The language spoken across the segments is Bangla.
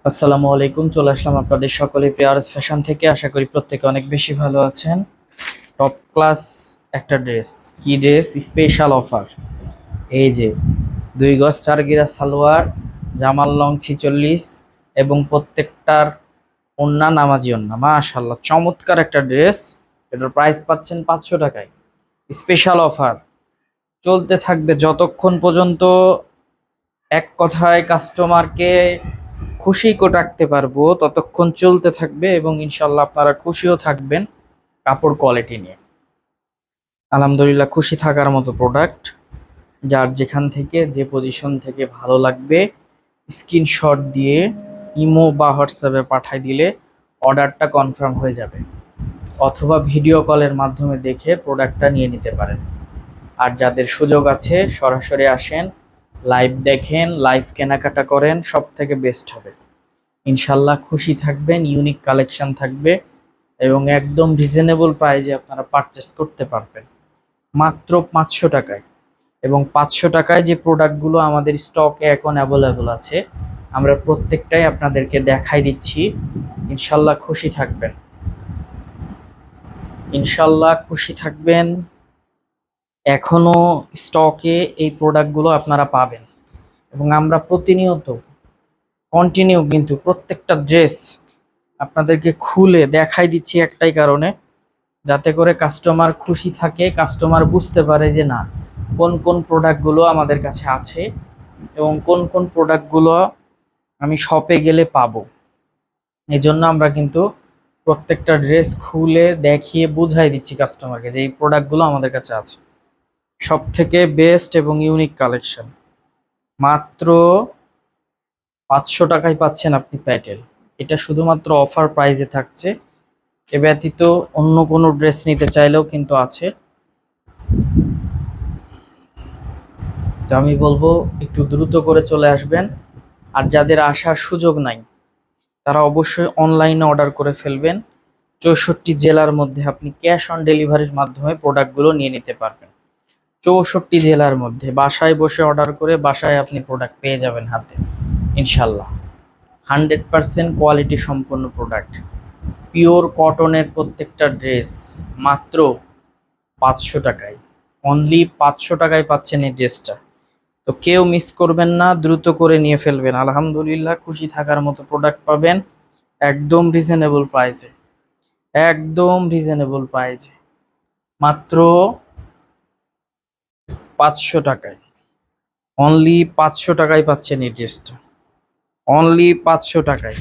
আসসালামু আলাইকুম। চলে আসলাম আপনাদের সকলে পেয়ারস ফ্যাশন থেকে। আশা করি প্রত্যেকে অনেক বেশি ভালো আছেন। টপ ক্লাস একটা ড্রেস, কি ড্রেস, স্পেশাল অফার। এই যে 2 গজ 4 গিরা সালোয়ার, জামার লং 46 এবং প্রত্যেকটার ওন্না নামাজি ওন্না। মাশাআল্লাহ, চমৎকার একটা ড্রেস। এটার প্রাইস পাচ্ছেন 500 টাকায়। স্পেশাল অফার চলতে থাকবে যতক্ষণ পর্যন্ত এক কথায় কাস্টমারকে খুশি করে রাখতে পারবো, ততক্ষণ চলতে থাকবে এবং ইনশাল্লাহ আপনারা খুশিও থাকবেন কাপড় কোয়ালিটি নিয়ে। আলহামদুলিল্লাহ, খুশি থাকার মতো প্রোডাক্ট। যার যেখান থেকে যে পজিশন থেকে ভালো লাগবে স্ক্রিনশট দিয়ে ইমো বা হোয়াটসঅ্যাপে পাঠিয়ে দিলে অর্ডারটা কনফার্ম হয়ে যাবে, অথবা ভিডিও কলের মাধ্যমে দেখে প্রোডাক্টটা নিয়ে নিতে পারেন। আর যাদের সুযোগ আছে সরাসরি আসেন, লাইভ দেখেন, লাইভ কেনাকাটা করেন, সব থেকে বেস্ট হবে। ইনশাল্লাহ খুশি থাকবেন, ইউনিক কালেকশন থাকবে এবং একদম রিজনেবল প্রাইসে আপনারা পারচেস করতে পারবেন মাত্র 500 টাকায়। এবং 500 টাকায় যে প্রোডাক্টগুলো আমাদের স্টকে এখন অ্যাভেলেবল আছে, আমরা প্রত্যেকটাই আপনাদেরকে দেখাই দিচ্ছি। ইনশাল্লাহ খুশি থাকবেন, ইনশাল্লাহ খুশি থাকবেন। এখনো স্টকে এই প্রোডাক্টগুলো আপনারা পাবেন এবং আমরা প্রতিনিয়ত কন্টিনিউ কিন্তু প্রত্যেকটা ড্রেস আপনাদেরকে খুলে দেখাই দিচ্ছি একটাই কারণে, যাতে করে কাস্টমার খুশি থাকে, কাস্টমার বুঝতে পারে যে না, কোন কোন প্রোডাক্টগুলো আমাদের কাছে আছে এবং কোন কোন প্রোডাক্টগুলো আমি শপে গেলে পাবো। এই জন্য আমরা কিন্তু প্রত্যেকটা ড্রেস খুলে দেখিয়ে বুঝাই দিচ্ছি কাস্টমারকে যে এই প্রোডাক্টগুলো আমাদের কাছে আছে। সব থেকে বেস্ট এবং ইউনিক কালেকশন মাত্র 500 টাকায় পাচ্ছেন আপনি প্যাটেল। এটা শুধুমাত্র অফার প্রাইসে থাকছে, এ ব্যতীত অন্য কোনো ড্রেস নিতে চাইলেও কিন্তু আছে। তো আমি বলবো একটু দ্রুত করে চলে আসবেন। আর যাদের আসার সুযোগ নাই তারা অবশ্যই অনলাইনে অর্ডার করে ফেলবেন। 64 জেলার মধ্যে আপনি ক্যাশ অন ডেলিভারির মাধ্যমে প্রোডাক্টগুলো নিয়ে নিতে পারবেন। 64 জেলার মধ্যে বাসায় বসে অর্ডার করে বাসায় আপনি প্রোডাক্ট পেয়ে যাবেন হাতে ইনশাল্লাহ। 100% কোয়ালিটি সম্পন্ন প্রোডাক্ট, পিওর কটনের প্রত্যেকটা ড্রেস মাত্র 500 টাকায়। অনলি 500 টাকায় পাচ্ছেন এই ড্রেসটা। তো কেউ মিস করবেন না, দ্রুত করে নিয়ে ফেলবেন। আলহামদুলিল্লাহ, খুশি থাকার মতো প্রোডাক্ট পাবেন একদম রিজনেবল প্রাইসে, একদম রিজনেবল প্রাইসে মাত্র 500 টাকায়। অনলি 500 টাকায় পাচ্ছেন এই ড্রেসটা, অনলি 500 টাকায়।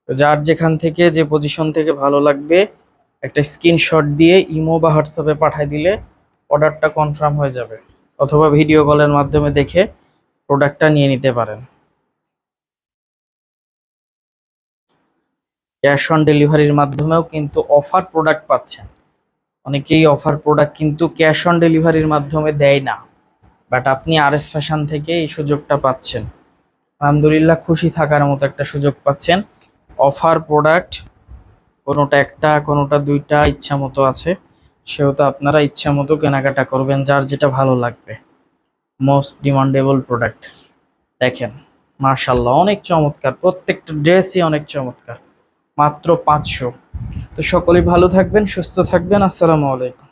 তো যার যেখান থেকে যে পজিশন থেকে ভালো লাগবে একটা স্ক্রিনশট দিয়ে ইমো বা হোয়াটসঅ্যাপে পাঠিয়ে দিলে অর্ডারটা কনফার্ম হয়ে যাবে, অথবা ভিডিও কলের মাধ্যমে দেখে প্রোডাক্টটা নিয়ে নিতে পারেন। ক্যাশ অন ডেলিভারির মাধ্যমেও কিন্তু অফার প্রোডাক্ট পাচ্ছেন। অনেকেই অফার প্রোডাক্ট কিন্তু ক্যাশ অন ডেলিভারির মাধ্যমে দেয় না, বাট আপনি আরএস ফ্যাশন থেকে এই সুযোগটা পাচ্ছেন। আলহামদুলিল্লাহ, খুশি থাকার মতো একটা সুযোগ পাচ্ছেন। অফার প্রোডাক্ট কোনোটা একটা, কোনোটা দুইটা, ইচ্ছা মতো আছে, সেহেতু আপনারা ইচ্ছা মতো কেনাকাটা করবেন যার যেটা ভালো লাগবে। মোস্ট ডিমান্ডেবল প্রোডাক্ট দেখেন, মার্শাল্লাহ অনেক চমৎকার, প্রত্যেকটা ড্রেসই অনেক চমৎকার, মাত্র 500। তো সকলেই ভালো থাকবেন, সুস্থ থাকবেন। আসসালামু আলাইকুম।